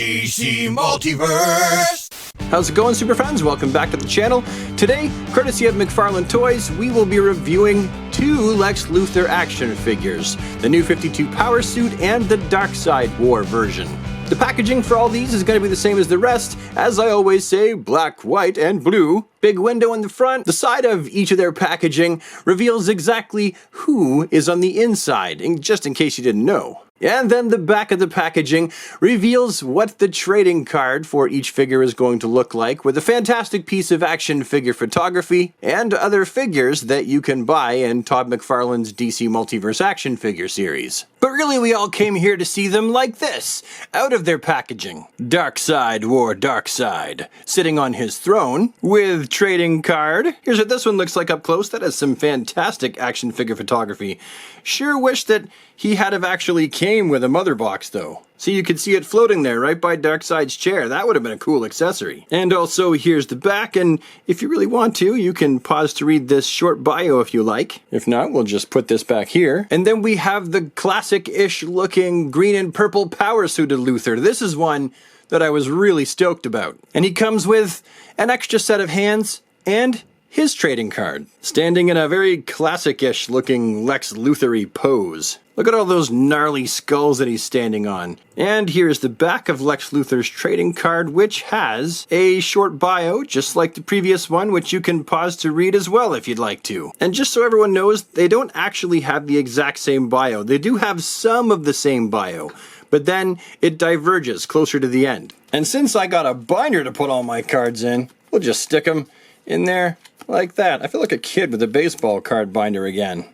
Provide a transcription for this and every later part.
DC Multiverse! How's it going, super friends? Welcome back to the channel. Today, courtesy of McFarlane Toys, we will be reviewing two Lex Luthor action figures, the New 52 Power Suit and the Darkseid War version. The packaging for all these is going to be the same as the rest, as I always say, black, white, and blue. Big window in the front. The side of each of their packaging reveals exactly who is on the inside, just in case you didn't know. And then the back of the packaging reveals what the trading card for each figure is going to look like, with a fantastic piece of action figure photography and other figures that you can buy in Todd McFarlane's DC Multiverse action figure series. But really, we all came here to see them like this, out of their packaging. Darkseid War Darkseid, sitting on his throne, with trading card. Here's what this one looks like up close. That has some fantastic action figure photography. Sure wish that he had have actually came with a mother box though. So you could see it floating there right by Darkseid's chair. That would have been a cool accessory. And also here's the back, and if you really want to, you can pause to read this short bio if you like. If not, we'll just put this back here. And then we have the classic-ish looking green and purple power suited Luthor. This is one that I was really stoked about. And he comes with an extra set of hands and his trading card, standing in a very classic-ish looking Lex Luthor-y pose. Look at all those gnarly skulls that he's standing on. And here's the back of Lex Luthor's trading card, which has a short bio, just like the previous one, which you can pause to read as well if you'd like to. And just so everyone knows, they don't actually have the exact same bio. They do have some of the same bio, but then it diverges closer to the end. And since I got a binder to put all my cards in, we'll just stick them in there like that. I feel like a kid with a baseball card binder again.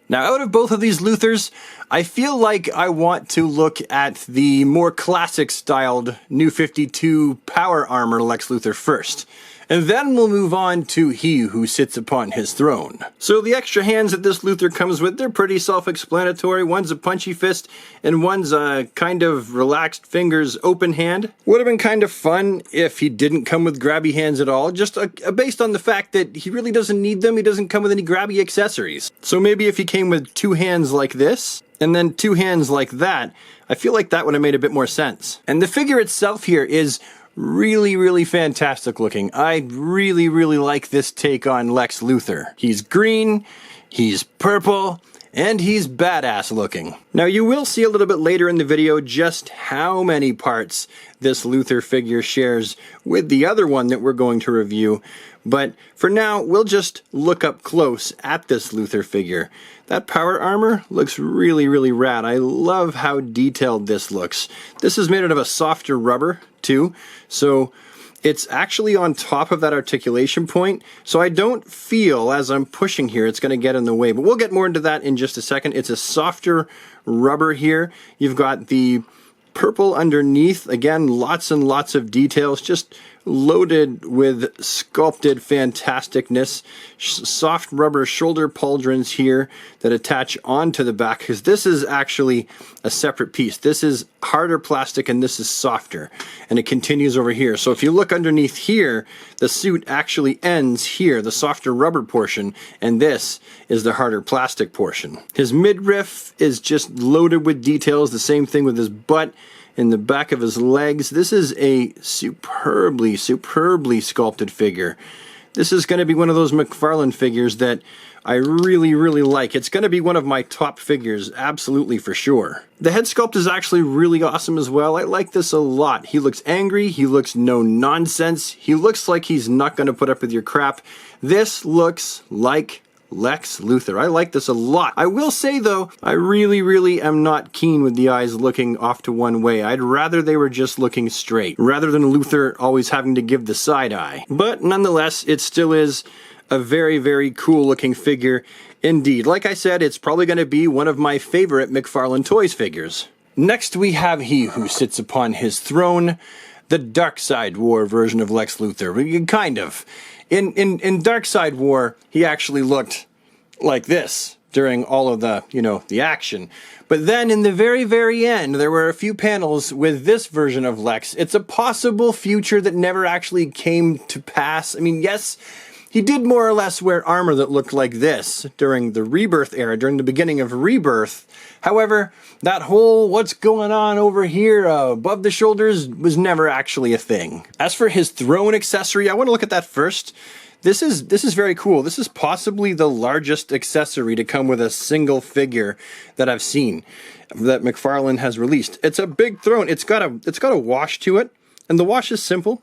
Now, out of both of these Luthors, I feel like I want to look at the more classic-styled New 52 Power Armor Lex Luthor first. And then we'll move on to He Who Sits Upon His Throne. So the extra hands that this Luthor comes with, they're pretty self-explanatory. One's a punchy fist, and one's a kind of relaxed fingers open hand. Would have been kind of fun if he didn't come with grabby hands at all, just based on the fact that he really doesn't need them. He doesn't come with any grabby accessories. So maybe if he came with two hands like this, and then two hands like that, I feel like that would have made a bit more sense. And the figure itself here is really fantastic looking. I really like this take on Lex Luthor. He's green, he's purple, and he's badass looking. Now you will see a little bit later in the video just how many parts this Luthor figure shares with the other one that we're going to review, but for now we'll just look up close at this Luthor figure. That power armor looks really rad. I love how detailed this looks. This is made out of a softer rubber too, so it's actually on top of that articulation point, so I don't feel as I'm pushing here it's going to get in the way, but we'll get more into that in just a second. It's a softer rubber here. You've got the purple underneath, again, lots and lots of details, just loaded with sculpted fantasticness. Soft rubber shoulder pauldrons here that attach onto the back, because this is actually a separate piece. This is harder plastic and this is softer, and it continues over here. So if you look underneath here, the suit actually ends here, the softer rubber portion, and this is the harder plastic portion. His midriff is just loaded with details, the same thing with his butt in the back of his legs. This is a superbly sculpted figure. This is going to be one of those McFarlane figures that I really like. It's going to be one of my top figures, absolutely for sure. The head sculpt is actually really awesome as well. I like this a lot. He looks angry, he looks no nonsense, he looks like he's not going to put up with your crap. This looks like Lex Luthor. I like this a lot. I will say though, I really am not keen with the eyes looking off to one way. I'd rather they were just looking straight, rather than Luthor always having to give the side eye. But nonetheless, it still is a very cool looking figure indeed. Like I said, it's probably going to be one of my favorite McFarlane Toys figures. Next we have He Who Sits Upon His Throne, the Darkseid War version of Lex Luthor. Kind of. In Darkseid War, he actually looked like this during all of the, the action. But then in the very end, there were a few panels with this version of Lex. It's a possible future that never actually came to pass. I mean, yes, He did more or less wear armor that looked like this during the Rebirth era, during the beginning of Rebirth. However, that whole what's going on over here above the shoulders was never actually a thing. As for his throne accessory, I want to look at that first. This is very cool. This is possibly the largest accessory to come with a single figure that I've seen that McFarlane has released. It's a big throne. It's got a wash to it, and the wash is simple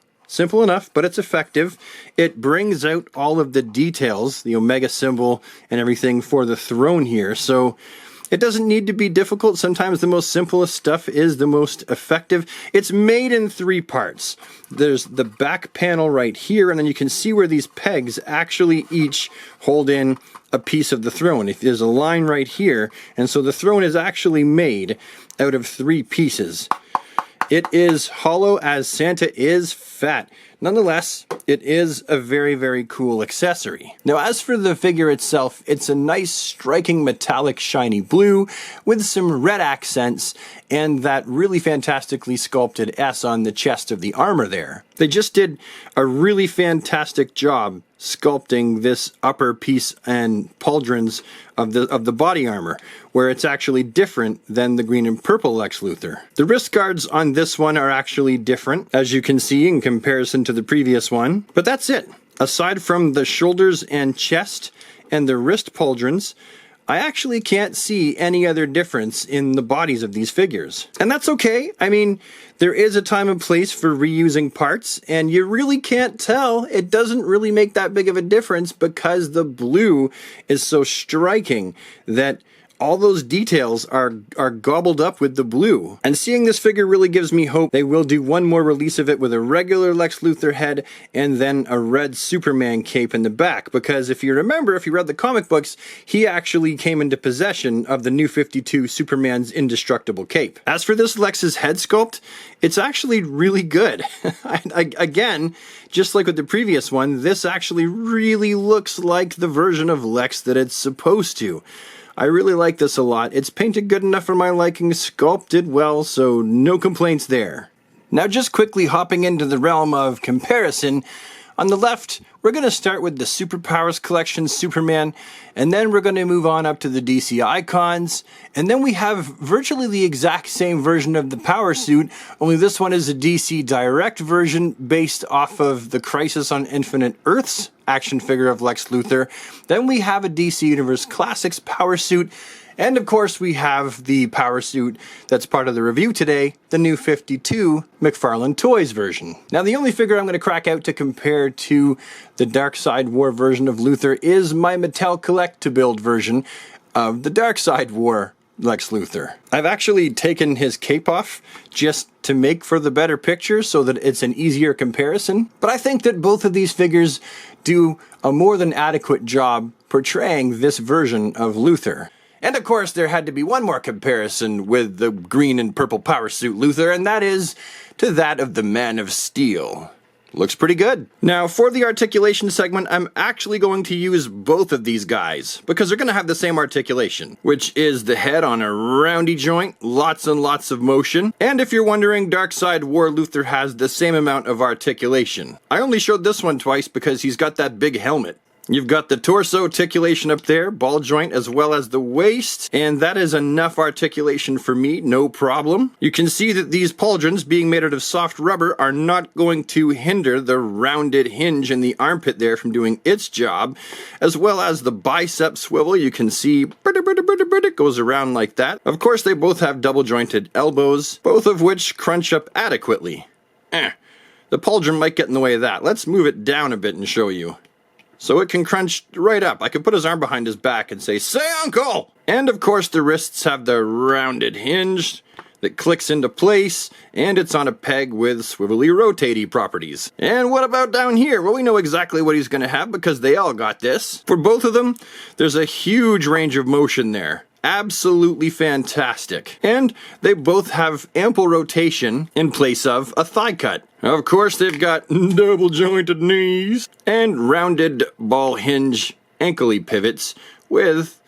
enough, but it's effective. It brings out all of the details, the Omega symbol and everything for the throne here. So it doesn't need to be difficult. Sometimes the most simplest stuff is the most effective. It's made in 3 parts. There's the back panel right here, and then you can see where these pegs actually each hold in a piece of the throne. If there's a line right here, and so the throne is actually made out of 3 pieces. It is hollow as Santa is fat. Nonetheless, it is a very, very cool accessory. Now, as for the figure itself, it's a nice, striking metallic shiny blue with some red accents and that really fantastically sculpted S on the chest of the armor there. They just did a really fantastic job sculpting this upper piece and pauldrons of the body armor, where it's actually different than the green and purple Lex Luthor. The wrist guards on this one are actually different, as you can see in comparison to the previous one, but that's it. Aside from the shoulders and chest and the wrist pauldrons, I actually can't see any other difference in the bodies of these figures. And that's okay. I mean, there is a time and place for reusing parts, and you really can't tell. It doesn't really make that big of a difference because the blue is so striking that all those details are gobbled up with the blue. And seeing this figure really gives me hope they will do one more release of it with a regular Lex Luthor head and then a red Superman cape in the back. Because if you remember, if you read the comic books, he actually came into possession of the New 52 Superman's indestructible cape. As for this Lex's head sculpt, it's actually really good. Again, just like with the previous one, this actually really looks like the version of Lex that it's supposed to. I really like this a lot. It's painted good enough for my liking, sculpted well, so no complaints there. Now just quickly hopping into the realm of comparison, on the left, we're going to start with the Superpowers Collection Superman, and then we're going to move on up to the DC Icons, and then we have virtually the exact same version of the Power Suit, only this one is a DC Direct version based off of the Crisis on Infinite Earths action figure of Lex Luthor. Then we have a DC Universe Classics Power Suit, and of course we have the Power Suit that's part of the review today, the New 52 McFarlane Toys version. Now the only figure I'm going to crack out to compare to the Darkseid War version of Luthor is my Mattel Collect-to-Build version of the Darkseid War Lex Luthor. I've actually taken his cape off just to make for the better picture so that it's an easier comparison, but I think that both of these figures do a more than adequate job portraying this version of Luthor. And of course, there had to be one more comparison with the green and purple Power Suit Luthor, and that is to that of the Man of Steel. Looks pretty good. Now, for the articulation segment, I'm actually going to use both of these guys, because they're going to have the same articulation, which is the head on a roundy joint, lots and lots of motion. And if you're wondering, Darkseid War Luthor has the same amount of articulation. I only showed this one twice because he's got that big helmet. You've got the torso articulation up there, ball joint, as well as the waist, and that is enough articulation for me, no problem. You can see that these pauldrons, being made out of soft rubber, are not going to hinder the rounded hinge in the armpit there from doing its job, as well as the bicep swivel. You can see it goes around like that. Of course, they both have double-jointed elbows, both of which crunch up adequately. The pauldron might get in the way of that. Let's move it down a bit and show you. So it can crunch right up. I could put his arm behind his back and say, "Say, uncle!" And of course the wrists have the rounded hinge that clicks into place, and it's on a peg with swivelly rotatey properties. And what about down here? Well, we know exactly what he's going to have because they all got this. For both of them, there's a huge range of motion there. Absolutely fantastic. And they both have ample rotation in place of a thigh cut. Of course, they've got double jointed knees and rounded ball hinge ankle pivots with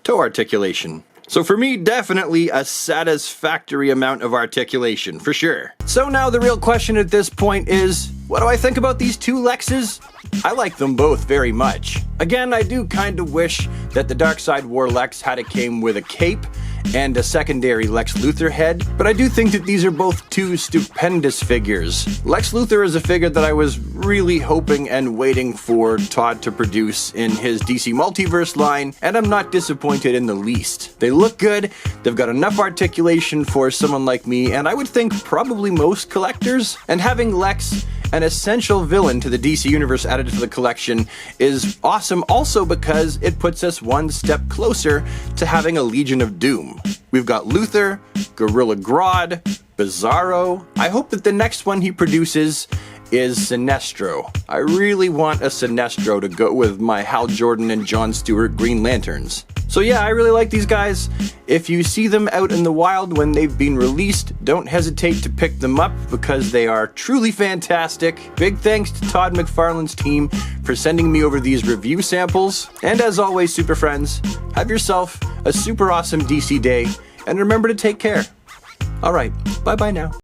toe articulation. So for me, definitely a satisfactory amount of articulation, for sure. So now the real question at this point is What do I think about these two Lexes? I like them both very much. Again, I do kind of wish that the Darkseid War Lex had it came with a cape and a secondary Lex Luthor head, but I do think that these are both two stupendous figures. Lex Luthor is a figure that I was really hoping and waiting for Todd to produce in his DC Multiverse line, and I'm not disappointed in the least. They look good, they've got enough articulation for someone like me, and I would think probably most collectors, and having Lex, an essential villain to the DC Universe, added to the collection is awesome also because it puts us one step closer to having a Legion of Doom. We've got Luthor, Gorilla Grodd, Bizarro. I hope that the next one he produces is Sinestro. I really want a Sinestro to go with my Hal Jordan and John Stewart Green Lanterns. So yeah, I really like these guys. If you see them out in the wild when they've been released, don't hesitate to pick them up because they are truly fantastic. Big thanks to Todd McFarlane's team for sending me over these review samples. And as always, super friends, have yourself a super awesome DC day, and remember to take care. Alright, bye bye now.